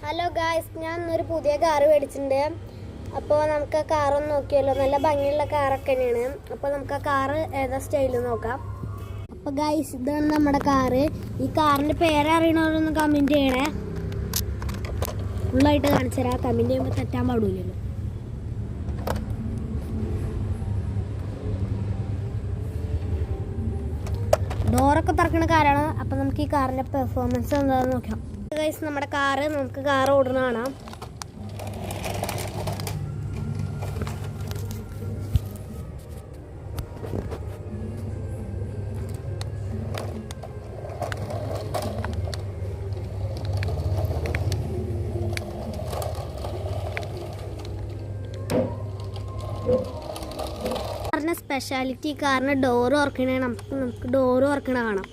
Hello guys, ഞാൻ ഇന്നൊരു പുതിയ കാറ് മേടിച്ചിട്ടുണ്ട്. അപ്പോൾ നമുക്ക് ആ കാറൊന്ന് നോക്കിയല്ലോ. നല്ല ഭംഗിയുള്ള കാറൊക്കെ തന്നെയാണ്. അപ്പോൾ നമുക്ക് ആ കാറ് ഏതാ സ്റ്റൈലിൽ നോക്കാം. അപ്പോൾ ഗായ്സ്, ഇതാണ് നമ്മുടെ കാറ്. ഈ കാറിൻ്റെ പേരറിയണവരൊന്ന് കമൻറ്റ് ചെയ്യണേ. ഫുള്ളായിട്ട് കാണിച്ചു തരാം. കമൻറ്റ് ചെയ്യുമ്പോൾ തെറ്റാൻ പാടില്ലല്ലോ. ഡോറൊക്കെ തുറക്കുന്ന കാറാണ്. അപ്പോൾ നമുക്ക് ഈ കാറിൻ്റെ പെർഫോമൻസ് എന്താണെന്ന് നോക്കാം. ഗൈസ്, നമ്മുടെ കാറ് നമുക്ക് കാർ ഓടുന്ന കാണാം. കാറിൻ്റെ സ്പെഷ്യാലിറ്റി കാറിന് ഡോറ് തുറക്കണേ. നമുക്ക് ഡോറ് തുറക്കണ കാണാം.